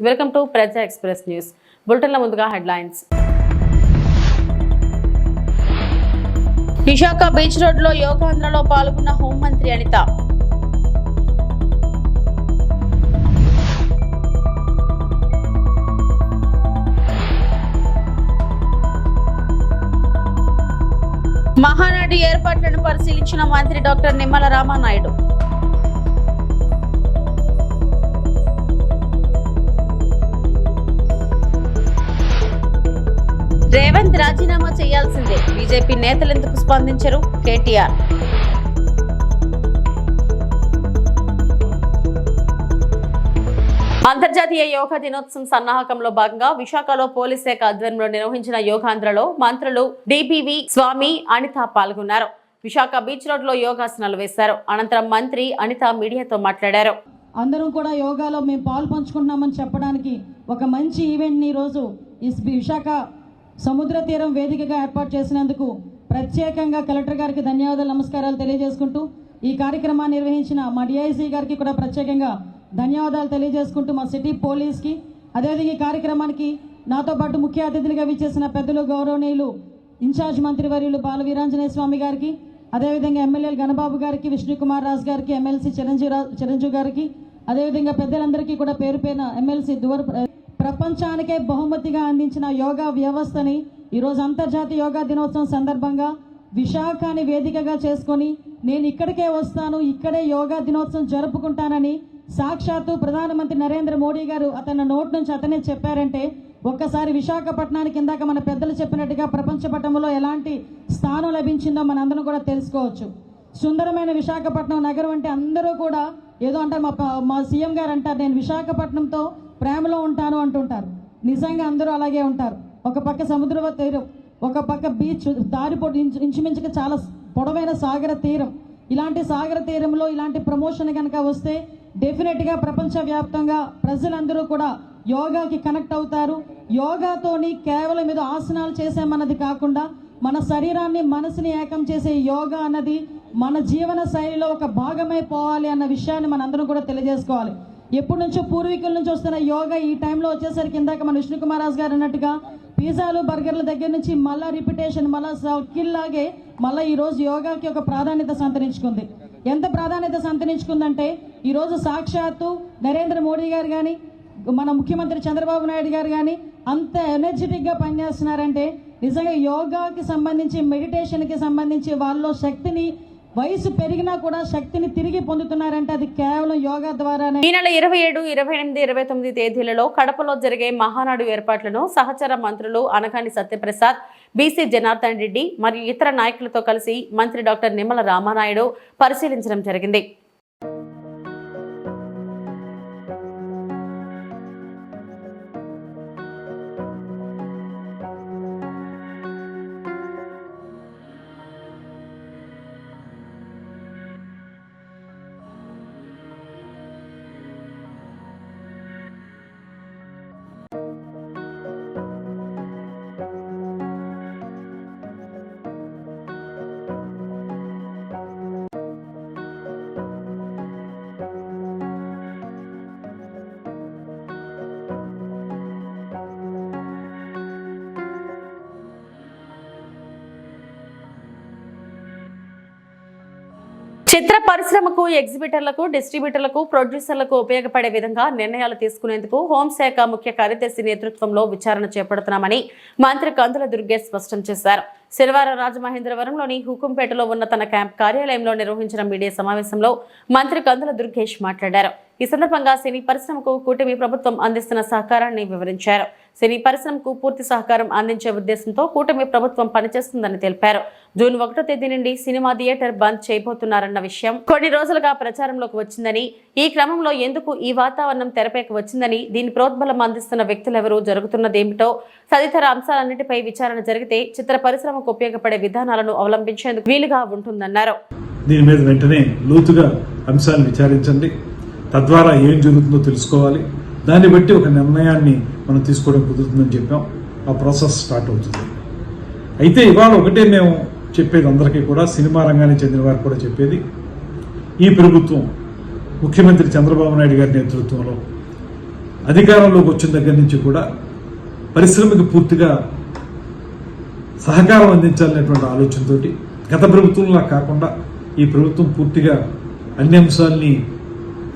Welcome to ప్రజా express news. బులెటిన్ల ముందుగా headlines. Visakha beach రోడ్లో యోగాంధ్రలో పాల్గొన్న హోంమంత్రి అనిత. మహానాడు ఏర్పాట్లను పరిశీలించిన మంత్రి డాక్టర్ నిమ్మల రామానాయుడు. రేవంత్ రాజీనామా చేయాల్సిందే, బీజేపీ నేతలెందుకు స్పందించరు? కేటీఆర్. అంతర్జాతీయ యోగా దినోత్సవం సన్నాహకంలో భాగంగా విశాఖలో పోలీస్ శాఖ ఆధ్వర్యంలో నిర్వహించిన యోగాంధ్రలో మంత్రులు డిపివి స్వామి, అనిత పాల్గొన్నారు. విశాఖ బీచ్ రోడ్ లో యోగాసనాలు వేశారు. అనంతరం మంత్రి అనిత మీడియాతో మాట్లాడారు. అందరం కూడా యోగాలో మేము పాలు పంచుకుంటున్నామని చెప్పడానికి ఒక మంచి ఈవెంట్ ని రోజు ఈ విశాఖ సముద్ర తీరం వేదికగా ఏర్పాటు చేసినందుకు ప్రత్యేకంగా కలెక్టర్ గారికి ధన్యవాదాలు, నమస్కారాలు తెలియజేసుకుంటూ ఈ కార్యక్రమాన్ని నిర్వహించిన మా డిఐసి గారికి కూడా ప్రత్యేకంగా ధన్యవాదాలు తెలియజేసుకుంటూ మా సిటీ పోలీస్కి, అదేవిధంగా ఈ కార్యక్రమానికి నాతో పాటు ముఖ్య అతిథులుగా విచ్చేసిన పెద్దలు గౌరవనీయులు ఇన్ఛార్జ్ మంత్రివర్యులు బాల వీరాంజనేయ స్వామి గారికి, అదేవిధంగా ఎమ్మెల్యేలు గణబాబు గారికి, విష్ణుకుమార్ రాజు గారికి, ఎమ్మెల్సీ చిరంజీవి గారికి, అదేవిధంగా పెద్దలందరికీ కూడా పేరు పేరున ఎమ్మెల్సీ ప్రపంచానికే బహుమతిగా అందించిన యోగా వ్యవస్థని ఈరోజు అంతర్జాతీయ యోగా దినోత్సవం సందర్భంగా విశాఖని వేదికగా చేసుకొని నేను ఇక్కడికే వస్తాను, ఇక్కడే యోగా దినోత్సవం జరుపుకుంటానని సాక్షాత్తు ప్రధానమంత్రి నరేంద్ర మోడీ గారు అతని నోటి నుంచి అతనే చెప్పారంటే ఒక్కసారి విశాఖపట్నానికి ఇందాక మన పెద్దలు చెప్పినట్టుగా ప్రపంచ పటంలో ఎలాంటి స్థానం లభించిందో మనందరం కూడా తెలుసుకోవచ్చు. సుందరమైన విశాఖపట్నం నగరం అంటే అందరూ కూడా ఏదో అంటారు, మా సీఎం గారు అంటారు నేను విశాఖపట్నంతో ప్రేమలో ఉంటాను అంటుంటారు. నిజంగా అందరూ అలాగే ఉంటారు. ఒక పక్క సముద్ర తీరం, ఒక పక్క బీచ్, దారిపోటు ఇంచుమించుగా చాలా పొడవైన సాగర తీరం. ఇలాంటి సాగర తీరంలో ఇలాంటి ప్రమోషన్ కనుక వస్తే డెఫినెట్గా ప్రపంచవ్యాప్తంగా ప్రజలందరూ కూడా యోగాకి కనెక్ట్ అవుతారు. యోగాతోని కేవలం ఏదో ఆసనాలు చేసామన్నది కాకుండా మన శరీరాన్ని మనసుని ఏకం చేసే యోగా అన్నది మన జీవన శైలిలో ఒక భాగమైపోవాలి అన్న విషయాన్ని మనందరం కూడా తెలియజేసుకోవాలి. ఎప్పటి నుంచో పూర్వీకుల నుంచి వస్తున్న యోగా ఈ టైంలో వచ్చేసరికి ఇందాక మన విష్ణుకుమార్ రాజు గారు అన్నట్టుగా పిజ్జాలు బర్గర్ల దగ్గర నుంచి మళ్ళీ రిపిటేషన్, మళ్ళీ స్కిల్ లాగే మళ్ళీ ఈరోజు యోగాకి ఒక ప్రాధాన్యత సంతరించుకుంది. ఎంత ప్రాధాన్యత సంతరించుకుందంటే ఈరోజు సాక్షాత్తు నరేంద్ర మోడీ గారు కానీ మన ముఖ్యమంత్రి చంద్రబాబు నాయుడు గారు కానీ అంత ఎనర్జెటిక్గా పనిచేస్తున్నారంటే నిజంగా యోగాకి సంబంధించి, మెడిటేషన్కి సంబంధించి వాళ్ళలో శక్తిని, వయసు పెరిగినా కూడా శక్తిని తిరిగి పొందుతున్నారంటే అది కేవలం యోగా ద్వారానే. ఈ నెల 27, 28, 29 తేదీలలో కడపలో జరిగే మహానాడు ఏర్పాట్లను సహచర మంత్రులు అనగాని సత్యప్రసాద్, బీసీ జనార్దన్ రెడ్డి మరియు ఇతర నాయకులతో కలిసి మంత్రి డాక్టర్ నిమ్మల రామానాయుడు పరిశీలించడం జరిగింది. చిత్ర పరిశ్రమకు, ఎగ్జిబిటర్లకు, డిస్ట్రిబ్యూటర్లకు, ప్రొడ్యూసర్లకు ఉపయోగపడే విధంగా నిర్ణయాలు తీసుకునేందుకు హోంశాఖ ముఖ్య కార్యదర్శి నేతృత్వంలో విచారణ చేపడుతున్నామని మంత్రి కందుల దుర్గేష్ స్పష్టం చేశారు. శనివారం రాజమహేంద్రవరంలోని హుకుంపేటలో ఉన్న తన క్యాంప్ కార్యాలయంలో నిర్వహించిన మీడియా సమావేశంలో మంత్రి కందుల దుర్గేష్ మాట్లాడారు. ఈ సందర్భంగా సినీ పరిశ్రమకు కూటమి ప్రభుత్వం అందిస్తున్న సహకారాన్ని వివరించారు. సినీ పరిశ్రమకు పూర్తి సహకారం అందించే ఉద్దేశంతో కూటమి ప్రభుత్వం పనిచేస్తుందని తెలిపారు. జూన్ 1వ తేదీ నుండి సినిమా థియేటర్ బంద్ చేయబోతున్నారన్న విషయం కొన్ని రోజులుగా ప్రచారంలోకి వచ్చిందని, ఈ క్రమంలో ఎందుకు ఈ వాతావరణం తెరపైకి వచ్చిందని, దీని ప్రోద్బలం అందిస్తున్న వ్యక్తులెవరూ, జరుగుతున్నదేమిటో తదితర అంశాలన్నిటిపై విచారణ జరిగితే చిత్ర పరిశ్రమకు ఉపయోగపడే విధానాలను అవలంబించేందుకు వీలుగా ఉంటుందన్నారు. దీని మీద వెంటనే లోతుగా అంశాలను విచారించండి, తద్వారా ఏం జరుగుతుందో తెలుసుకోవాలి, దాన్ని బట్టి ఒక నిర్ణయాన్ని మనం తీసుకోవడం కుదురుతుందని చెప్పాం. ఆ ప్రాసెస్ స్టార్ట్ అవుతుంది. అయితే ఇవాళ ఒకటే మేము చెప్పేది అందరికీ కూడా, సినిమా రంగానికి చెందిన వారికి కూడా చెప్పేది, ఈ ప్రభుత్వం ముఖ్యమంత్రి చంద్రబాబు నాయుడు గారి నేతృత్వంలో అధికారంలోకి వచ్చిన దగ్గర నుంచి కూడా పరిశ్రమకి పూర్తిగా సహకారం అందించాలనేటువంటి ఆలోచనతోటి గత ప్రభుత్వంలా కాకుండా ఈ ప్రభుత్వం పూర్తిగా అన్ని అంశాలని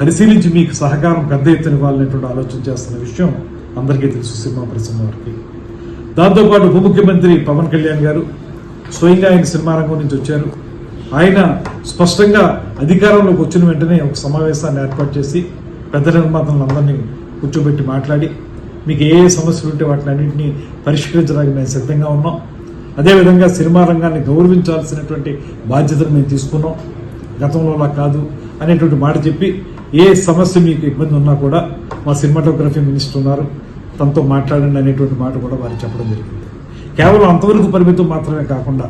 పరిశీలించి మీకు సహకారం పెద్ద ఎత్తున ఇవ్వాలనేటువంటి ఆలోచన చేస్తున్న విషయం అందరికీ తెలుసు సినిమా పరిశ్రమ వారికి. దాంతోపాటు ఉప ముఖ్యమంత్రి పవన్ కళ్యాణ్ గారు స్వయంగా ఆయన సినిమా రంగం నుంచి వచ్చారు. ఆయన స్పష్టంగా అధికారంలోకి వచ్చిన వెంటనే ఒక సమావేశాన్ని ఏర్పాటు చేసి పెద్ద నిర్మాతలందరినీ కూర్చోబెట్టి మాట్లాడి మీకు ఏ సమస్యలు ఉంటే వాటిని పరిష్కరించడానికి మేము సిద్ధంగా ఉన్నాం. అదేవిధంగా సినిమా రంగాన్ని గౌరవించాల్సినటువంటి బాధ్యతను మేము తీసుకున్నాం, గతంలోలా కాదు అనేటువంటి మాట చెప్పి ఏ సమస్య మీకు ఇబ్బంది ఉన్నా కూడా మా సినిమాటోగ్రఫీ మినిస్టర్ ఉన్నారు, తనతో మాట్లాడండి అనేటువంటి మాట కూడా వారు చెప్పడం జరిగింది. కేవలం అంతవరకు పరిమితం మాత్రమే కాకుండా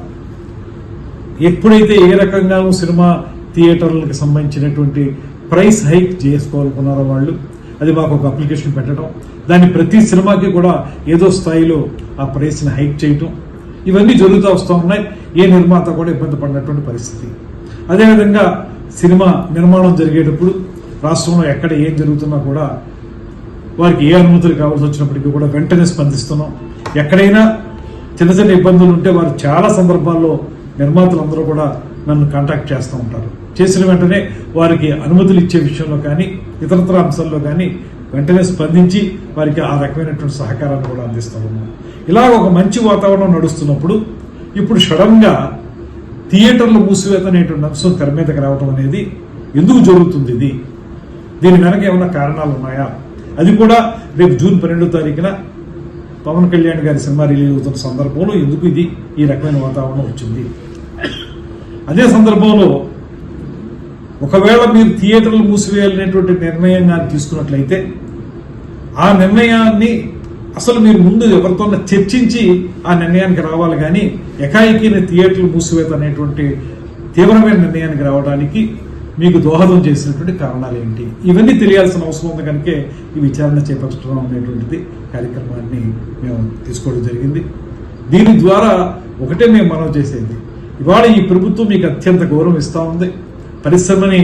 ఎప్పుడైతే ఏ రకంగానూ సినిమా థియేటర్లకు సంబంధించినటువంటి ప్రైస్ హైక్ చేసుకోవాలనుకున్నారో వాళ్ళు, అది మాకు ఒక అప్లికేషన్ పెట్టడం, దాన్ని ప్రతి సినిమాకి కూడా ఏదో స్థాయిలో ఆ ప్రైస్ని హైక్ చేయటం, ఇవన్నీ జరుగుతూ వస్తూ ఉన్నాయి. ఏ నిర్మాత కూడా ఇబ్బంది పడినటువంటి పరిస్థితి. అదేవిధంగా సినిమా నిర్మాణం జరిగేటప్పుడు రాష్ట్రంలో ఎక్కడ ఏం జరుగుతున్నా కూడా వారికి ఏ అనుమతులు కావాల్సి వచ్చినప్పటికీ కూడా వెంటనే స్పందిస్తున్నాం. ఎక్కడైనా చిన్న చిన్న ఇబ్బందులు ఉంటే వారు చాలా సందర్భాల్లో నిర్మాతలందరూ కూడా నన్ను కాంటాక్ట్ చేస్తూ ఉంటారు. చేసిన వెంటనే వారికి అనుమతులు ఇచ్చే విషయంలో కానీ ఇతరత్ర అంశాల్లో కానీ వెంటనే స్పందించి వారికి ఆ రకమైనటువంటి సహకారాన్ని కూడా అందిస్తూ ఉన్నాం. ఇలా ఒక మంచి వాతావరణం నడుస్తున్నప్పుడు ఇప్పుడు సడన్గా థియేటర్లు మూసివేత అనేటువంటి అంశం తెర మీదకి రావడం అనేది ఎందుకు జరుగుతుంది? దీని వెనక ఏమైనా కారణాలు ఉన్నాయా? అది కూడా రేపు జూన్ 12వ తారీఖున పవన్ కళ్యాణ్ గారి సినిమా రిలీజ్ అవుతున్న సందర్భంలో ఎందుకు ఈ రకమైన వాతావరణం వచ్చింది? అదే సందర్భంలో ఒకవేళ మీరు థియేటర్లు మూసివేయాలనేటువంటి నిర్ణయం కానీ తీసుకున్నట్లయితే ఆ నిర్ణయాన్ని అసలు మీరు ముందు ఎవరితో చర్చించి ఆ నిర్ణయానికి రావాలి. కానీ ఎకాయికి థియేటర్లు మూసివేత అనేటువంటి తీవ్రమైన నిర్ణయానికి రావడానికి మీకు దోహదం చేసినటువంటి కారణాలు ఏంటి? ఇవన్నీ తెలియాల్సిన అవసరం ఉంది. కనుకే ఈ విచారణ చేపట్టడం అనేటువంటిది కార్యక్రమాన్ని మేము తీసుకోవడం జరిగింది. దీని ద్వారా ఒకటే మేము మనవి చేసేది, ఇవాళ ఈ ప్రభుత్వం మీకు అత్యంత గౌరవం ఇస్తూ ఉంది. పరిశ్రమని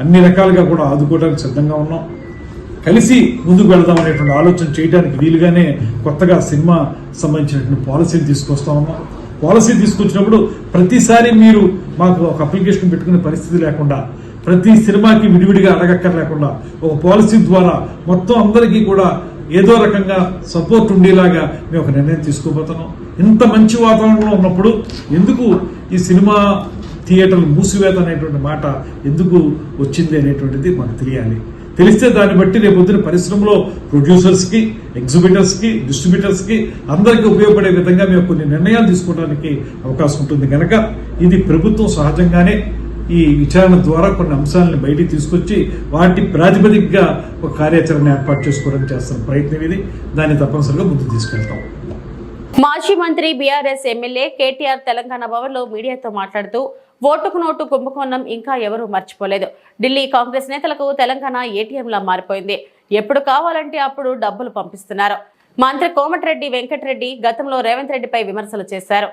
అన్ని రకాలుగా కూడా ఆదుకోవడానికి సిద్ధంగా ఉన్నాం. కలిసి ముందుకు వెళదాం అనేటువంటి ఆలోచన చేయడానికి వీలుగానే కొత్తగా సినిమా సంబంధించినటువంటి పాలసీని తీసుకొస్తా ఉన్నాం. పాలసీ తీసుకొచ్చినప్పుడు ప్రతిసారి మీరు మాకు ఒక అప్లికేషన్ పెట్టుకునే పరిస్థితి లేకుండా, ప్రతి సినిమాకి విడివిడిగా అడగక్కర్లేకుండా ఒక పాలసీ ద్వారా మొత్తం అందరికీ కూడా ఏదో రకంగా సపోర్ట్ ఉండేలాగా మేము ఒక నిర్ణయం తీసుకోబోతున్నాం. ఇంత మంచి వాతావరణంలో ఉన్నప్పుడు ఎందుకు ఈ సినిమా థియేటర్లు మూసివేత అనేటువంటి మాట ఎందుకు వచ్చింది అనేటువంటిది మాకు తెలియాలి. తెలిస్తే దాన్ని బట్టి రేపొద్దున పరిశ్రమలో ప్రొడ్యూసర్స్కి, ఎగ్జిబిటర్స్కి, డిస్ట్రిబ్యూటర్స్కి అందరికీ ఉపయోగపడే విధంగా మేము కొన్ని నిర్ణయాలు తీసుకోవడానికి అవకాశం ఉంటుంది. కనుక ఇది ప్రభుత్వం సహజంగానే ఈ విచారణ ద్వారా కొన్ని అంశాలను బయటికి తీసుకొచ్చి వాటి ప్రాతిపదికగా ఒక కార్యాచరణ ఏర్పాటు చేసుకోవడానికి చేస్తున్న ప్రయత్నం ఇది. దాన్ని తప్పనిసరిగా ముందుకు తీసుకెళ్తాం. మాజీ మంత్రి బీఆర్ఎస్ ఎమ్మెల్యే కేటీఆర్ తెలంగాణ భవన్లో మీడియాతో మాట్లాడుతూ ఓటుకు నోటు కుంభకోణం ఇంకా ఎవరూ మర్చిపోలేదు. ఢిల్లీ కాంగ్రెస్ నేతలకు తెలంగాణ ఏటీఎంలా మారిపోయింది. ఎప్పుడు కావాలంటే అప్పుడు డబ్బులు పంపిస్తున్నారు. మంత్రి కోమటిరెడ్డి వెంకటరెడ్డి గతంలో రేవంత్ రెడ్డిపై విమర్శలు చేశారు.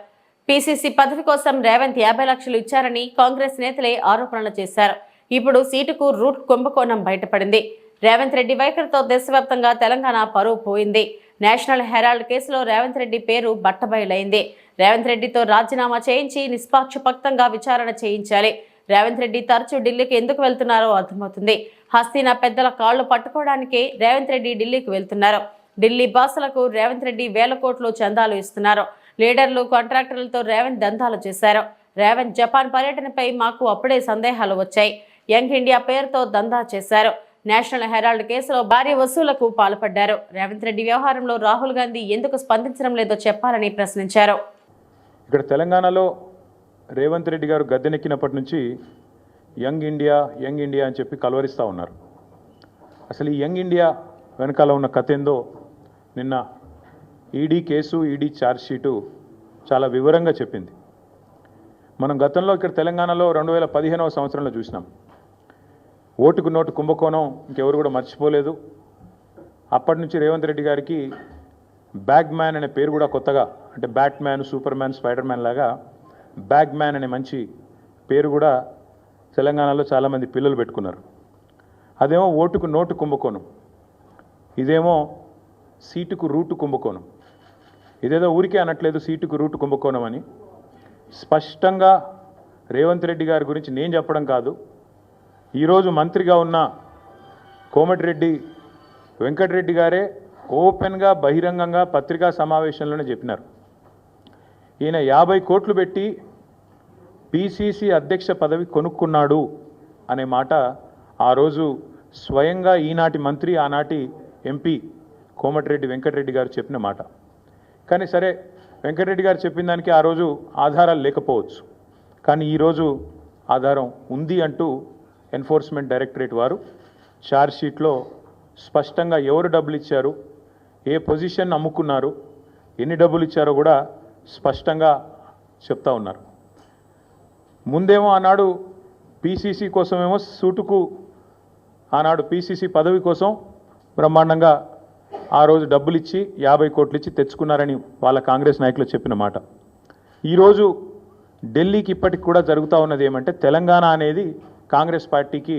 పీసీసీ పదవి కోసం రేవంత్ 50 లక్షలు ఇచ్చారని కాంగ్రెస్ నేతలే ఆరోపణలు చేశారు. ఇప్పుడు సీటుకు రూట్ కుంభకోణం బయటపడింది. రేవంత్ రెడ్డి వైఖరితో దేశవ్యాప్తంగా తెలంగాణ పరువు పోయింది. నేషనల్ హెరాల్డ్ కేసులో రేవంత్ రెడ్డి పేరు బట్టబయలైంది. రేవంత్ రెడ్డితో రాజీనామా చేయించి నిష్పాక్షపాతంగా విచారణ చేయించాలి. రేవంత్ రెడ్డి తరచూ ఢిల్లీకి ఎందుకు వెళ్తున్నారో అర్థమవుతుంది. హస్తీనా పెద్దల కాళ్లు పట్టుకోవడానికే రేవంత్ రెడ్డి ఢిల్లీకి వెళ్తున్నారు. ఢిల్లీ బాసులకు రేవంత్ రెడ్డి వేల కోట్లు చందాలు ఇస్తున్నారు. లీడర్లు, కాంట్రాక్టర్లతో రేవంత్ దందాలు చేశారు. రేవంత్ జపాన్ పర్యటనపై మాకు అప్పుడే సందేహాలు వచ్చాయి. యంగ్ ఇండియా పేరుతో దందా చేశారు. నేషనల్ హెరాల్డ్ కేసులో భారీ వసూలకు పాల్పడ్డారు. రేవంత్ రెడ్డి వ్యవహారంలో రాహుల్ గాంధీ ఎందుకు స్పందించడం లేదో చెప్పాలని ప్రశ్నించారు. ఇక్కడ తెలంగాణలో రేవంత్ రెడ్డి గారు గద్దెనెక్కినప్పటి నుంచి యంగ్ ఇండియా అని చెప్పి కలవరిస్తూ ఉన్నారు. అసలు ఈ యంగ్ ఇండియా వెనకాల ఉన్న కథ ఏందో నిన్న ఈడీ కేసు, ఈడీ ఛార్జ్షీటు చాలా వివరంగా చెప్పింది. మనం గతంలో ఇక్కడ తెలంగాణలో 2015వ సంవత్సరంలో చూసినాం. ఓటుకు నోటు కుంభకోణం ఇంకెవరు కూడా మర్చిపోలేదు. అప్పటి నుంచి రేవంత్ రెడ్డి గారికి బ్యాగ్ మ్యాన్ అనే పేరు కూడా కొత్తగా, అంటే bat man, super man, spider man లాగా బ్యాగ్ మ్యాన్ అనే మంచి పేరు కూడా తెలంగాణలో చాలామంది పిల్లలు పెట్టుకున్నారు. అదేమో ఓటుకు నోటు కుంభకోణం. ఇదేమో సీటుకు రూటు కుంభకోణం. ఇదేదో ఊరికే అనట్లేదు సీటుకు రూటు కుంభకోణం అని. స్పష్టంగా రేవంత్ రెడ్డి గారి గురించి నేను చెప్పడం కాదు, ఈరోజు మంత్రిగా ఉన్న కోమటిరెడ్డి వెంకటరెడ్డి గారే ఓపెన్గా బహిరంగంగా పత్రికా సమావేశంలోనే చెప్పినారు. ఈయన 50 కోట్లు పెట్టి పిసిసి అధ్యక్ష పదవి కొనుక్కున్నాడు అనే మాట ఆ రోజు స్వయంగా ఈనాటి మంత్రి ఆనాటి ఎంపీ కోమటిరెడ్డి వెంకటరెడ్డి గారు చెప్పిన మాట. కానీ సరే, వెంకటరెడ్డి గారు చెప్పిన దానికి ఆ రోజు ఆధారాలు లేకపోవచ్చు, కానీ ఈరోజు ఆధారం ఉంది అంటూ ఎన్ఫోర్స్మెంట్ డైరెక్టరేట్ వారు ఛార్జ్షీట్లో స్పష్టంగా ఎవరు డబ్బులు ఇచ్చారు, ఏ పొజిషన్ అమ్ముకున్నారు, ఎన్ని డబ్బులు ఇచ్చారో కూడా స్పష్టంగా చెప్తా ఉన్నారు. ముందేమో ఆనాడు పీసీసీ కోసమేమో సూటుకు ఆనాడు పీసీసీ పదవి కోసం బ్రహ్మాండంగా ఆ రోజు డబ్బులు ఇచ్చి 50 కోట్లు ఇచ్చి తెచ్చుకున్నారని వాళ్ళ కాంగ్రెస్ నాయకులు చెప్పిన మాట. ఈరోజు ఢిల్లీకి ఇప్పటికి కూడా జరుగుతూ ఉన్నది ఏమంటే, తెలంగాణ అనేది కాంగ్రెస్ పార్టీకి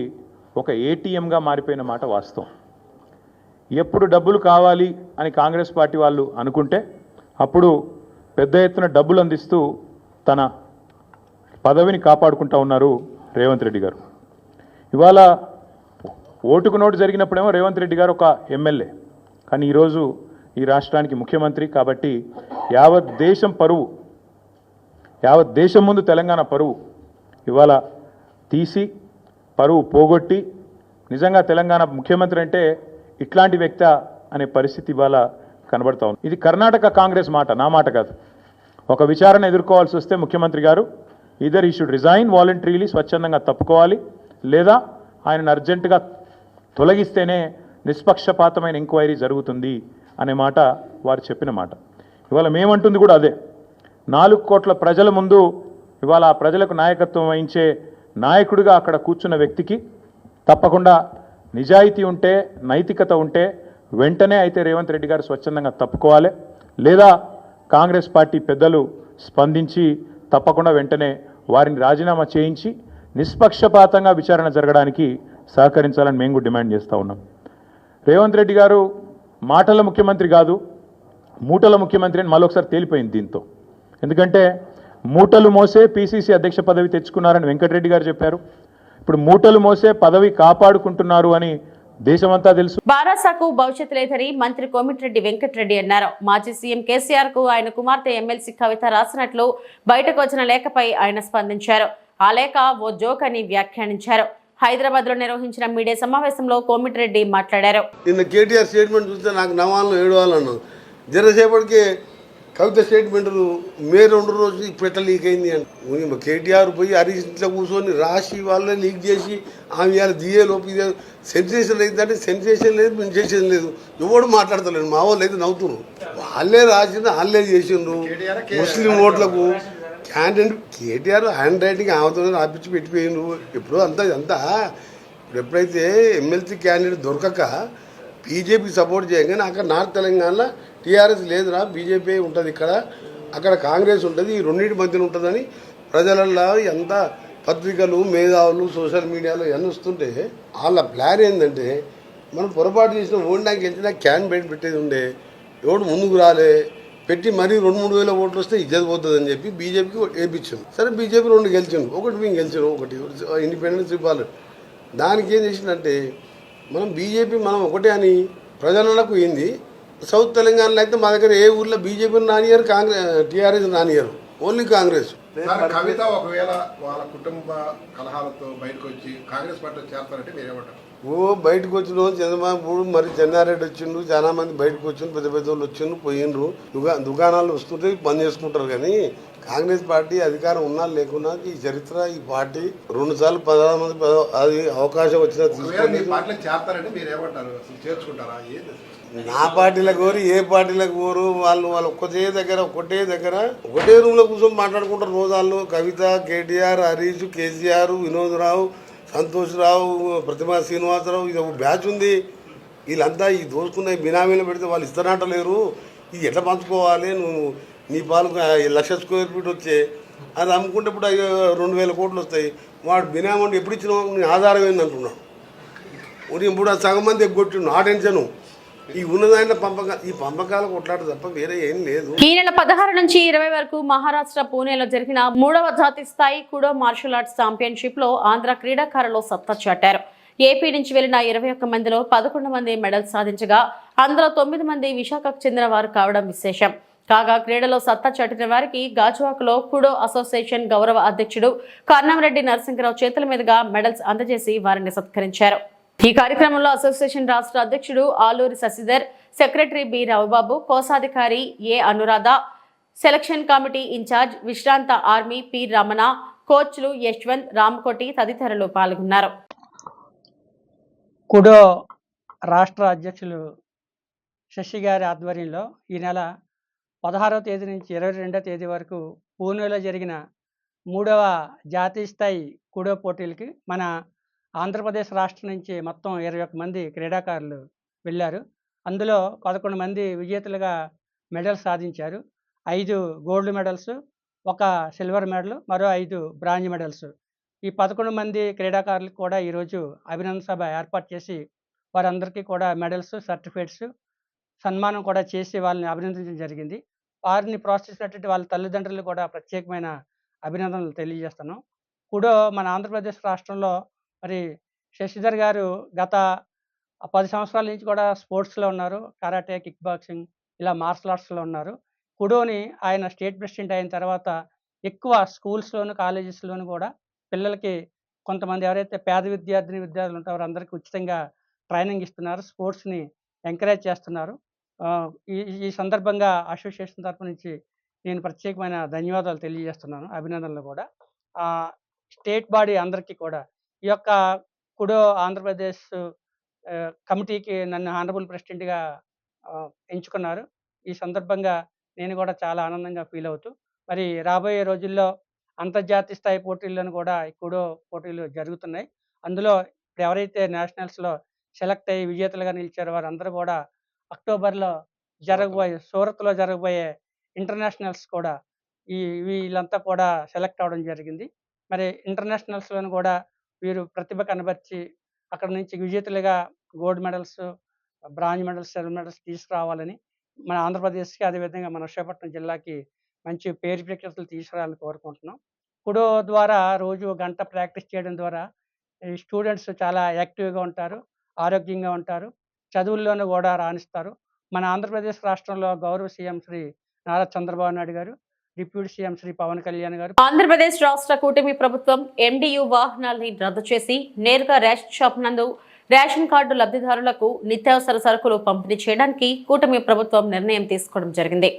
ఒక ఏటీఎంగా మారిపోయిన మాట వాస్తవం. ఎప్పుడు డబ్బులు కావాలి అని కాంగ్రెస్ పార్టీ వాళ్ళు అనుకుంటే అప్పుడు పెద్ద ఎత్తున డబ్బులు అందిస్తూ తన పదవిని కాపాడుకుంటూ ఉన్నారు రేవంత్ రెడ్డి గారు. ఇవాళ ఓటుకు నోటు జరిగినప్పుడేమో రేవంత్ రెడ్డి గారు ఒక ఎమ్మెల్యే, కానీ ఈరోజు ఈ రాష్ట్రానికి ముఖ్యమంత్రి కాబట్టి యావత్ దేశం పరువు, యావత్ దేశం ముందు తెలంగాణ పరువు ఇవాళ తీసి పరువు పోగొట్టి నిజంగా తెలంగాణ ముఖ్యమంత్రి అంటే ఇట్లాంటి వ్యక్తి అనే పరిస్థితి ఇవాళ కనబడతా ఉంది. ఇది కర్ణాటక కాంగ్రెస్ మాట, నా మాట కాదు. ఒక విచారణ ఎదుర్కోవాల్సి వస్తే ముఖ్యమంత్రి గారు ఈదర్ ఈ షుడ్ రిజైన్ వాలంటరీలీ, స్వచ్ఛందంగా తప్పుకోవాలి, లేదా ఆయనను అర్జెంటుగా తొలగిస్తేనే నిష్పక్షపాతమైన ఎంక్వైరీ జరుగుతుంది అనే మాట వారు చెప్పిన మాట. ఇవాళ మేమంటుంది కూడా అదే. 4 కోట్ల ప్రజల ముందు ఇవాళ ఆ ప్రజలకు నాయకత్వం వహించే నాయకుడిగా అక్కడ కూర్చున్న వ్యక్తికి తప్పకుండా నిజాయితీ ఉంటే, నైతికత ఉంటే వెంటనే అయితే రేవంత్ రెడ్డి గారు స్వచ్ఛందంగా తప్పుకోవాలి, లేదా కాంగ్రెస్ పార్టీ పెద్దలు స్పందించి తప్పకుండా వెంటనే వారిని రాజీనామా చేయించి నిష్పక్షపాతంగా విచారణ జరగడానికి సహకరించాలని మేము కూడా డిమాండ్ చేస్తూ ఉన్నాం. రేవంత్ రెడ్డి గారు మాటల ముఖ్యమంత్రి కాదు, మూటల ముఖ్యమంత్రి అని మరొకసారి తేలిపోయింది దీంతో. ఎందుకంటే మూటలు మోసే పీసీసీ అధ్యక్ష పదవి తెచ్చుకున్నారని వెంకటరెడ్డి గారు చెప్పారు. ఇప్పుడు మూటలు మోసే పదవి కాపాడుకుంటున్నారు అని దేశమంతా తెలుసు. బారాసాకు భవిష్యత్ లేదని మంత్రి కోమటిరెడ్డి వెంకటరెడ్డి అన్నారు. మాజీ సీఎం కేసీఆర్ కు ఆయన కుమార్తె ఎమ్మెల్సీ కవిత రాసినట్లు బయటకు వచ్చిన లేఖపై ఆయన స్పందించారు. ఆ లేఖ ఓ జోక్ అని వ్యాఖ్యానించారు. హైదరాబాద్ లో నిర్వహించిన మీడియా సమావేశంలో కోమటిరెడ్డి మాట్లాడారు. నిన్న కేటీఆర్ స్టేట్మెంట్ చూస్తే నాకు నవ్వాలను ఏడవాలను. జరసేపటికి కవిత స్టేట్మెంట్ మే 2 రోజులు ఇప్పుడు లీక్ అయింది అని కేటీఆర్ పోయి హరీష్ ఇంట్లో కూర్చొని రాసి వాళ్ళే లీక్ చేసి ఆమె ఇవాళ దియే లోపు సెన్సేషన్ అయిందంటే సెన్సేషన్ లేదు, మిన్సేషన్ లేదు, ఎవడు మాట్లాడతలేడు. మా వాళ్ళు అయితే నవ్వుతున్నారు. వాళ్ళే రాసింది, వాళ్ళే చేసిండ్రు. ముస్లిం ఓట్లకు క్యాండిడేట్ కేటీఆర్ హ్యాండ్ రైటింగ్ ఆమెతో రాపించి పెట్టిపోయిండ్రు. ఇప్పుడు అంతా ఇప్పుడు ఎప్పుడైతే ఎమ్మెల్సీ క్యాండిడేట్ దొరకక బీజేపీ సపోర్ట్ చేయగానే అక్కడ నార్త్ తెలంగాణలో టీఆర్ఎస్ లేదురా, బీజేపీ ఉంటుంది ఇక్కడ, అక్కడ కాంగ్రెస్ ఉంటుంది, ఈ రెండింటి మధ్యన ఉంటుందని ప్రజలలో ఎంత పత్రికలు, మేధావులు, సోషల్ మీడియాలో ఎన్ని వస్తుంటే వాళ్ళ ప్లాన్ ఏంటంటే మనం పొరపాటు చేసిన ఓడినాకి గెలిచినా క్యాండిడేట్ పెట్టేది ఉండే, ఎవడు ముందుకు రాలే, పెట్టి మరీ 2-3 వేల ఓట్లు వస్తే ఇజ్జత్ పోతుందని చెప్పి బీజేపీకి వేయించాం. సరే బీజేపీ 2 గెలిచాను, ఒకటి మేము గెలిచాను, ఒకటి ఇండిపెండెన్స్ ఇవ్వాలి. దానికి ఏం చేసిందంటే మనం బీజేపీ మనం ఒకటే అని ప్రజలకు ఏంది. సౌత్ తెలంగాణలో అయితే మా దగ్గర ఏ ఊర్లో బీజేపీ రానియరు, కాంగ్రెస్ టీఆర్ఎస్ రానియరు, ఓన్లీ కాంగ్రెస్. కవిత ఒకవేళ వాళ్ళ కుటుంబ కలహాలతో బయటకు వచ్చి కాంగ్రెస్ పార్టీలో చేస్తారంటే మీరేమంటారు? బయటకు వచ్చిన చంద్రబాబు మరి చెన్నారెడ్డి వచ్చిండు, చాలా మంది బయటకు వచ్చిండ్రు, పెద్ద పెద్ద వాళ్ళు వచ్చిండ్రు, పోయిండ్రు. దుకాణాలు వస్తుంటే బంద్ చేసుకుంటారు. కానీ కాంగ్రెస్ పార్టీ అధికారం ఉన్నా లేకున్నా ఈ చరిత్ర, ఈ పార్టీ 2 సార్లు 16 మంది అది అవకాశం వచ్చినా తీసుకొని నా పార్టీలకు కోరి ఏ పార్టీలకు కోరు వాళ్ళు ఒకటే రూమ్లో కూర్చొని మాట్లాడుకుంటారు రోజాళ్ళు. కవిత, కేటీఆర్, హరీష్, కేసీఆర్, వినోద్ రావు, సంతోష్ రావు, ప్రతిమా శ్రీనివాసరావు, ఇది ఒక బ్యాచ్ ఉంది. వీళ్ళంతా ఈ దోచుకున్న బినామీలు పెడితే వాళ్ళు ఇస్తానంటలేరు. ఇది ఎట్లా పంచుకోవాలి, నువ్వు నీ పాలకు 1,00,000 స్క్వేర్ ఫీట్ వచ్చే అది అమ్ముకుంటే ఇప్పుడు 2,000 కోట్లు వస్తాయి. వాడు బినామీ అంటే ఎప్పుడు ఇచ్చిన నీ ఆధారం ఏంది అంటున్నాడు. ఇప్పుడు సగం మంది ఎగ్గొట్టిండు. ఆ టెన్షను ఈ ఉన్నదాన్ని ఈ పంపకాలు కొట్లాట తప్ప వేరే ఏం లేదు. ఈ నెల 16 నుంచి 20 వరకు మహారాష్ట్ర పూణేలో జరిగిన 3వ జాతీయ స్థాయి కుడో మార్షల్ ఆర్ట్స్ ఛాంపియన్షిప్ లో ఆంధ్ర క్రీడాకారులు సత్తా చాటారు. ఏపీ నుంచి వెళ్లిన 21 మందిలో 11 మంది మెడల్ సాధించగా అందులో 9 మంది విశాఖకు చెందిన వారు కావడం విశేషం. కాగా క్రీడలో సత్తా చాటిన వారికి గాజువాకలో కుడో అసోసియేషన్ గౌరవ అధ్యక్షుడు కర్ణంరెడ్డి నరసింహరావు చేతుల మీదుగా మెడల్స్ అందజేసి వారిని సత్కరించారు. ఈ కార్యక్రమంలో అసోసియేషన్ రాష్ట్ర అధ్యక్షుడు ఆలూరి శశిధర్, సెక్రటరీ బి రవిబాబు, కోశాధికారి ఏ అనురాధ, సెలక్షన్ కమిటీ ఇన్ఛార్జ్ విశ్రాంత ఆర్మీ పి రమణ, కోచ్లు యశ్వంత్, రామకోటి తదితరులు పాల్గొన్నారు. కుడో రాష్ట్ర అధ్యక్షులు శశి గారి ఆధ్వర్యంలో ఈ నెల 16వ తేదీ నుంచి 22వ తేదీ వరకు పూణేలో జరిగిన 3వ జాతీయ స్థాయి కుడో పోటీలకి మన ఆంధ్రప్రదేశ్ రాష్ట్రం నుంచి మొత్తం 21 మంది క్రీడాకారులు వెళ్ళారు. అందులో 11 మంది విజేతలుగా మెడల్స్ సాధించారు. 5 గోల్డ్ మెడల్స్, 1 సిల్వర్ మెడల్, మరో 5 బ్రాంజ్ మెడల్స్. ఈ 11 మంది క్రీడాకారులకు కూడా ఈరోజు అభినందన సభ ఏర్పాటు చేసి వారందరికీ కూడా మెడల్స్, సర్టిఫికేట్స్, సన్మానం కూడా చేసి వాళ్ళని అభినందించడం జరిగింది. వారిని ప్రోత్సహించినటువంటి వాళ్ళ తల్లిదండ్రులు కూడా ప్రత్యేకమైన అభినందనలు తెలియజేస్తున్నాం. కుడో మన ఆంధ్రప్రదేశ్ రాష్ట్రంలో మరి శశిధర్ గారు గత 10 సంవత్సరాల నుంచి కూడా స్పోర్ట్స్లో ఉన్నారు. కరాటే, కిక్ బాక్సింగ్, ఇలా మార్షల్ ఆర్ట్స్లో ఉన్నారు. కుడోని ఆయన స్టేట్ ప్రెసిడెంట్ అయిన తర్వాత ఎక్కువ స్కూల్స్లోను, కాలేజెస్లోను కూడా పిల్లలకి కొంతమంది ఎవరైతే పేద విద్యార్థులు ఉంటారో అందరికీ ఉచితంగా ట్రైనింగ్ ఇస్తున్నారు. స్పోర్ట్స్ని ఎంకరేజ్ చేస్తున్నారు. ఈ సందర్భంగా అసోసియేషన్ తరపు నుంచి నేను ప్రత్యేకమైన ధన్యవాదాలు తెలియజేస్తున్నాను, అభినందనలు కూడా. స్టేట్ బాడీ అందరికీ కూడా ఈ యొక్క కుడో ఆంధ్రప్రదేశ్ కమిటీకి నన్ను హానరబుల్ ప్రెసిడెంట్గా ఎంచుకున్నారు. ఈ సందర్భంగా నేను కూడా చాలా ఆనందంగా ఫీల్ అవుతూ మరి రాబోయే రోజుల్లో అంతర్జాతీయ స్థాయి పోటీల్లోనూ కూడా ఈ కుడో పోటీలు జరుగుతున్నాయి. అందులో ఇప్పుడు ఎవరైతే నేషనల్స్లో సెలెక్ట్ అయ్యి విజేతలుగా నిలిచారో వారందరూ కూడా అక్టోబర్లో సూరత్లో జరగబోయే ఇంటర్నేషనల్స్ కూడా వీళ్ళంతా కూడా సెలెక్ట్ అవ్వడం జరిగింది. మరి ఇంటర్నేషనల్స్లోనూ కూడా వీరు ప్రతిభ కనబర్చి అక్కడ నుంచి విజేతలుగా gold medals, bronze medals, silver medals తీసుకురావాలని మన ఆంధ్రప్రదేశ్కి, అదేవిధంగా మన విశాఖపట్నం జిల్లాకి మంచి పేరు ప్రఖ్యాతులు తీసుకురావాలని కోరుకుంటున్నాం. కుడో ద్వారా రోజు 1 గంట ప్రాక్టీస్ చేయడం ద్వారా స్టూడెంట్స్ చాలా యాక్టివ్గా ఉంటారు, ఆరోగ్యంగా ఉంటారు, చదువుల్లోనూ కూడా రాణిస్తారు. మన ఆంధ్రప్రదేశ్ రాష్ట్రంలో గౌరవ సీఎం శ్రీ నారా చంద్రబాబు నాయుడు గారు, డిప్యూటీ సీఎం శ్రీ పవన్ కళ్యాణ్ గారు ఆంధ్రప్రదేశ్ రాష్ట్ర కూటమి ప్రభుత్వం MDU వాహనాల్ని రద్దు చేసి నేరుగా రేషన్ షాప్ నందు రేషన్ కార్డు లబ్ధిదారులకు నిత్యావసర సరుకులు పంపిణీ చేయడానికి కూటమి ప్రభుత్వం నిర్ణయం తీసుకోవడం జరిగింది.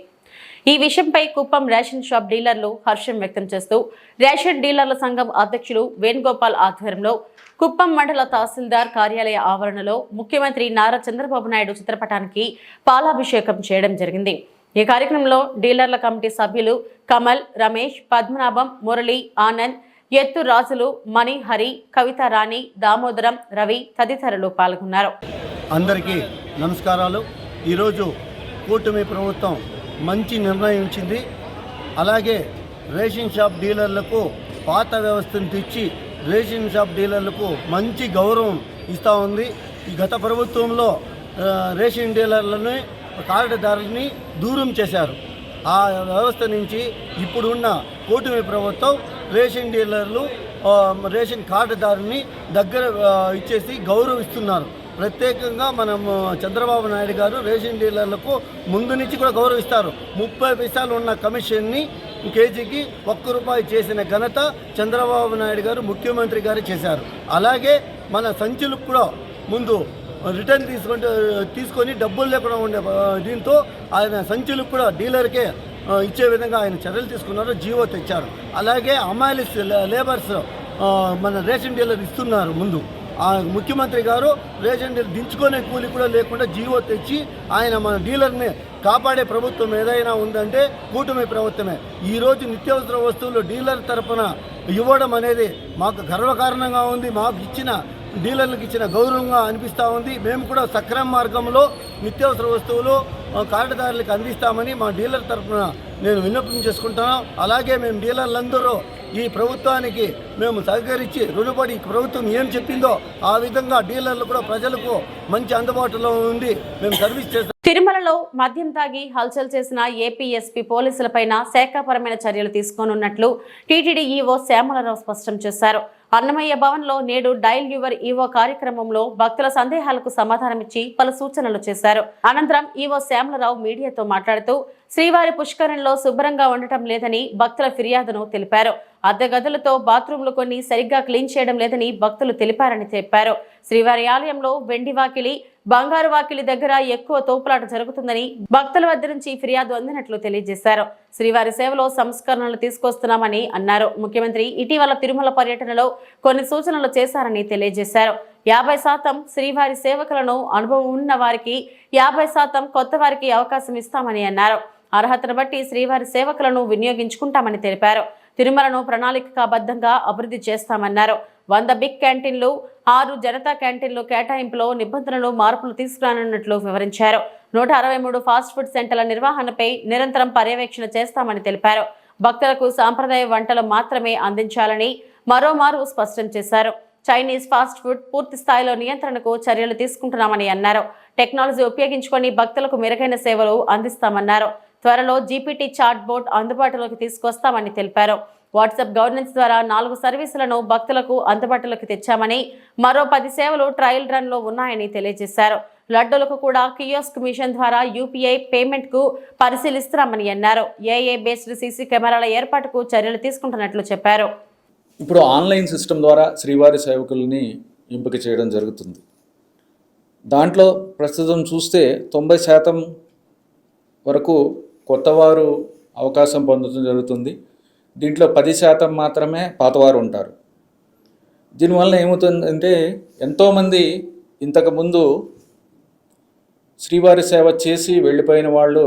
ఈ విషయంపై కుప్పం రేషన్ షాప్ డీలర్లు హర్షం వ్యక్తం చేస్తూ రేషన్ డీలర్ల సంఘం అధ్యక్షులు వేణుగోపాల్ ఆధ్వర్యంలో కుప్పం మండల తహసీల్దార్ కార్యాలయ ఆవరణలో ముఖ్యమంత్రి నారా చంద్రబాబు నాయుడు చిత్రపటానికి పాలాభిషేకం చేయడం జరిగింది. ఈ కార్యక్రమంలో డీలర్ల కమిటీ సభ్యులు కమల్, రమేష్, పద్మనాభం, మురళి, ఆనంద్, ఎత్తు రాజులు, మణి, హరి, కవిత రాణి, దామోదరం, రవి తదితరులు పాల్గొన్నారు. అందరికీ నమస్కారాలు. ఈరోజు కూటమి ప్రభుత్వం మంచి నిర్ణయం ఇచ్చింది. అలాగే రేషన్ షాప్ డీలర్లకు పాత వ్యవస్థను తెచ్చి రేషన్ షాప్ డీలర్లకు మంచి గౌరవం ఇస్తూ ఉంది. ఈ గత ప్రభుత్వంలో రేషన్ డీలర్లని, కార్డుదారులని దూరం చేశారు. ఆ వ్యవస్థ నుంచి ఇప్పుడున్న కూటమి ప్రభుత్వం రేషన్ డీలర్లు, రేషన్ కార్డుదారుని దగ్గర ఇచ్చేసి గౌరవిస్తున్నారు. ప్రత్యేకంగా మనం చంద్రబాబు నాయుడు గారు రేషన్ డీలర్లకు ముందు నుంచి కూడా గౌరవిస్తారు. 30 పైసలు ఉన్న కమిషన్ని కేజీకి 1 రూపాయి చేసిన ఘనత చంద్రబాబు నాయుడు గారు, ముఖ్యమంత్రి గారు చేశారు. అలాగే మన సంచులకు కూడా ముందు రిటర్న్ తీసుకొని డబ్బులు లేకుండా ఉండే దీంతో ఆయన సంచులకు కూడా డీలర్కే ఇచ్చే విధంగా ఆయన చర్యలు తీసుకున్నారు, జీవో తెచ్చారు. అలాగే అమాలిస్ లేబర్స్ మన రేషన్ డీలర్ ఇస్తున్నారు. ముందు ముఖ్యమంత్రి గారు రేషన్ డీలర్ దించుకునే కూలి కూడా లేకుండా జీవో తెచ్చి ఆయన మన డీలర్ని కాపాడే ప్రభుత్వం ఏదైనా ఉందంటే కూటమి ప్రభుత్వమే. ఈరోజు నిత్యావసర వస్తువులు డీలర్ తరఫున ఇవ్వడం అనేది మాకు గర్వకారణంగా ఉంది. మాకు ఇచ్చిన డీలర్లకు ఇచ్చిన గౌరవంగా అనిపిస్తూ ఉంది. మేము కూడా సక్రమ మార్గంలో నిత్యావసర వస్తువులు కార్డుదారులకు అందిస్తామని మా డీలర్ తరఫున నేను విన్నపం చేసుకుంటున్నాను. అలాగే మేము డీలర్లందరూ ఈ ప్రభుత్వానికి మేము సహకరించి రుణపడి ప్రభుత్వం ఏం చెప్పిందో ఆ విధంగా డీలర్లు కూడా ప్రజలకు మంచి అందుబాటులో ఉండి మేము సర్వీస్ చేస్తాం. తిరుమలలో మద్యం తాగి హల్చల్ చేసిన ఏపీ ఎస్పీ పోలీసులపైన శాఖాపరమైన చర్యలు తీసుకోనున్నట్లు టీటీడీ ఈవో శ్యామలరావు స్పష్టం చేశారు. అన్నమయ్య భవన్లో నేడు డైల్ యువర్ ఈవో కార్యక్రమంలో భక్తుల సందేహాలకు సమాధానమిచ్చి పలు సూచనలు చేశారు. అనంతరం ఈవో శ్యామలరావు మీడియాతో మాట్లాడుతూ శ్రీవారి పుష్కరంలో శుభ్రంగా ఉండటం లేదని భక్తుల ఫిర్యాదును తెలిపారు. అద్దె గదులతో బాత్రూంలు కొన్ని సరిగ్గా క్లీన్ చేయడం లేదని భక్తులు తెలిపారని చెప్పారు. శ్రీవారి ఆలయంలో వెండి వాకిలి, బంగారు వాకిలి దగ్గర ఎక్కువ తోపులాట జరుగుతుందని భక్తుల వద్ద నుంచి ఫిర్యాదు అందినట్లు తెలియజేశారు. శ్రీవారి సేవలో సంస్కరణలు తీసుకొస్తున్నామని అన్నారు. ముఖ్యమంత్రి ఇటీవల తిరుమల పర్యటనలో కొన్ని సూచనలు చేశారని తెలియజేశారు. 50% శ్రీవారి సేవకులను అనుభవం ఉన్న వారికి 50% కొత్త వారికి అవకాశం ఇస్తామని అన్నారు. అర్హతను బట్టి శ్రీవారి సేవకులను వినియోగించుకుంటామని తెలిపారు. తిరుమలను ప్రణాళికాబద్ధంగా అభివృద్ధి చేస్తామన్నారు. 100 బిగ్ క్యాంటీన్లు, 6 జనతా క్యాంటీన్లు కేటాయింపులో నిబంధనలు మార్పులు తీసుకురానున్నట్లు వివరించారు. 163 ఫాస్ట్ ఫుడ్ సెంటర్ల నిర్వహణపై నిరంతరం పర్యవేక్షణ చేస్తామని తెలిపారు. భక్తులకు సాంప్రదాయ వంటలు మాత్రమే అందించాలని మరోమారు స్పష్టం చేశారు. చైనీస్ ఫాస్ట్ ఫుడ్ పూర్తి స్థాయిలో నియంత్రణకు చర్యలు తీసుకుంటున్నామని అన్నారు. టెక్నాలజీ ఉపయోగించుకొని భక్తులకు మెరుగైన సేవలు అందిస్తామన్నారు. త్వరలో జీపీటీ చాట్ బోర్డ్ అందుబాటులోకి తీసుకొస్తామని తెలిపారు. వాట్సాప్ గవర్నెన్స్ ద్వారా 4 సర్వీసులను భక్తులకు అందుబాటులోకి తెచ్చామని, మరో 10 సేవలు ట్రయల్ రన్ లో ఉన్నాయని తెలియజేశారు. లడ్డూలకు కూడా కియోస్క్ మిషన్ ద్వారా యూపీఐ పేమెంట్ కు పరిశీలిస్తున్నామని అన్నారు. ఏఏ బేస్డ్ సీసీ కెమెరాల ఏర్పాటుకు చర్యలు తీసుకుంటున్నట్లు చెప్పారు. ఇప్పుడు ఆన్లైన్ సిస్టమ్ ద్వారా శ్రీవారి సేవకుల్ని ఎంపిక చేయడం జరుగుతుంది. దాంట్లో ప్రస్తుతం చూస్తే 90% వరకు కొత్తవారు అవకాశం పొందడం జరుగుతుంది. దీంట్లో 10% మాత్రమే పాతవారు ఉంటారు. దీనివల్ల ఏమవుతుందంటే ఎంతోమంది ఇంతకుముందు శ్రీవారి సేవ చేసి వెళ్ళిపోయిన వాళ్ళు,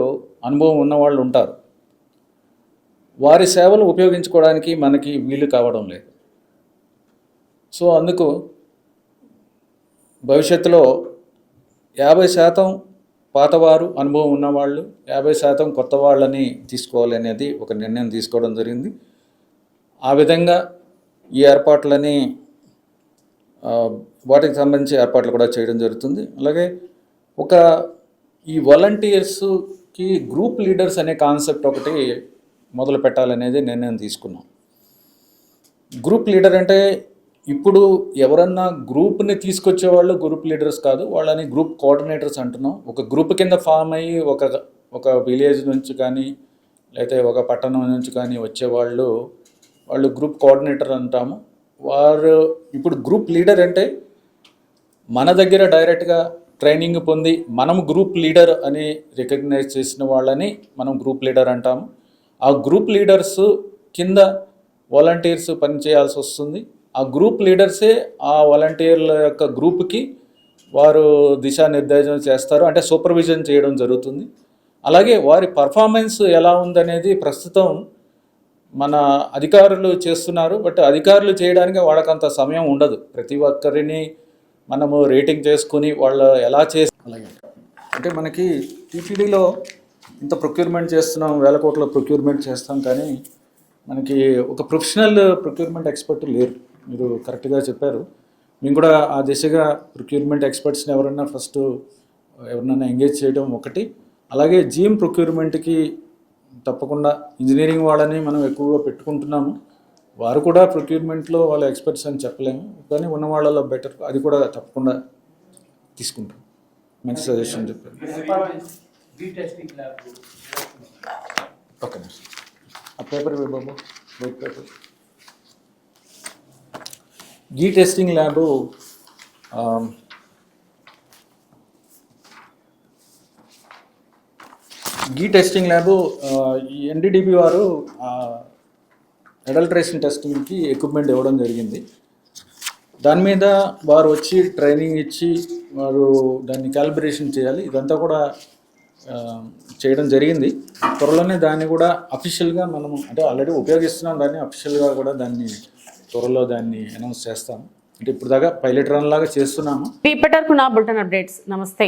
అనుభవం ఉన్నవాళ్ళు ఉంటారు. వారి సేవలు ఉపయోగించుకోవడానికి మనకి వీలు కావడం లేదు. సో అందుకు భవిష్యత్తులో 50% పాతవారు, అనుభవం ఉన్నవాళ్ళు, 50% కొత్త వాళ్ళని తీసుకోవాలనేది ఒక నిర్ణయం తీసుకోవడం జరిగింది. ఆ విధంగా ఈ ఏర్పాట్లని వాటికి సంబంధించి ఏర్పాట్లు కూడా చేయడం జరుగుతుంది. అలాగే ఈ వాలంటీర్స్కి గ్రూప్ లీడర్స్ అనే కాన్సెప్ట్ ఒకటి మొదలు పెట్టాలనేది నిర్ణయం తీసుకున్నాం. గ్రూప్ లీడర్ అంటే ఇప్పుడు ఎవరన్నా గ్రూప్ని తీసుకొచ్చేవాళ్ళు గ్రూప్ లీడర్స్ కాదు, వాళ్ళని గ్రూప్ కోఆర్డినేటర్స్ అంటున్నాం. ఒక గ్రూప్ కింద ఫామ్ అయ్యి ఒక విలేజ్ నుంచి కానీ లేకపోతే ఒక పట్టణం నుంచి కానీ వచ్చేవాళ్ళు గ్రూప్ కోఆర్డినేటర్ అంటాము. వారు ఇప్పుడు గ్రూప్ లీడర్ అంటే మన దగ్గర డైరెక్ట్గా ట్రైనింగ్ పొంది మనం గ్రూప్ లీడర్ అని రికగ్నైజ్ చేసిన వాళ్ళని మనం గ్రూప్ లీడర్ అంటాము. ఆ గ్రూప్ లీడర్స్ కింద వాలంటీర్స్ పనిచేయాల్సి వస్తుంది. ఆ గ్రూప్ లీడర్సే ఆ వాలంటీర్ల యొక్క గ్రూప్కి వారు దిశానిర్దేశం చేస్తారు, అంటే సూపర్విజన్ చేయడం జరుగుతుంది. అలాగే వారి పర్ఫార్మెన్స్ ఎలా ఉందనేది ప్రస్తుతం మన అధికారులు చేస్తున్నారు. బట్ అధికారులు చేయడానికి వాళ్ళకంత సమయం ఉండదు. ప్రతి ఒక్కరిని మనము రేటింగ్ చేసుకుని వాళ్ళు ఎలా అలాగే అంటే మనకి టీటీడీలో ఇంత ప్రొక్యూర్మెంట్ చేస్తున్నాం, 1000 కోట్ల ప్రొక్యూర్మెంట్ చేస్తాం, కానీ మనకి ఒక ప్రొఫెషనల్ ప్రొక్యూర్మెంట్ ఎక్స్పర్ట్ లేరు. మీరు కరెక్ట్గా చెప్పారు. మేము కూడా ఆ దిశగా ప్రొక్యూర్మెంట్ ఎక్స్పర్ట్స్ని ఎవరినైనా ఎంగేజ్ చేయడం ఒకటి. అలాగే జీఎం ప్రొక్యూర్మెంట్కి తప్పకుండా ఇంజనీరింగ్ వాళ్ళని మనం ఎక్కువగా పెట్టుకుంటున్నాము. వారు కూడా ప్రొక్యూర్మెంట్లో వాళ్ళ ఎక్స్పర్ట్స్ అని చెప్పలేము, కానీ ఉన్న వాళ్ళలో బెటర్, అది కూడా తప్పకుండా తీసుకుంటాం. మంచి సజెషన్ చెప్పారు. ఓకే ఆ పేపర్ బాబు, వైట్ పేపర్. గీ టెస్టింగ్ ల్యాబు ఈ ఎన్డీడీబీ వారు అడల్ట్రేషన్ టెస్టింగ్కి ఎక్విప్మెంట్ ఇవ్వడం జరిగింది. దాని మీద వారు వచ్చి ట్రైనింగ్ ఇచ్చి వారు దాన్ని క్యాలిబ్రేషన్ చేయాలి. ఇదంతా కూడా చేయడం జరిగింది. త్వరలోనే దాన్ని కూడా అఫీషియల్గా మనము అంటే ఆల్రెడీ ఉపయోగిస్తున్నాం, దాన్ని అఫీషియల్గా కూడా త్వరలో దాన్ని అనౌన్స్ చేస్తాము. అంటే ఇప్పుడు దాకా పైలట్ రన్ లాగా చేస్తున్నాము. Bulletin updates. నమస్తే.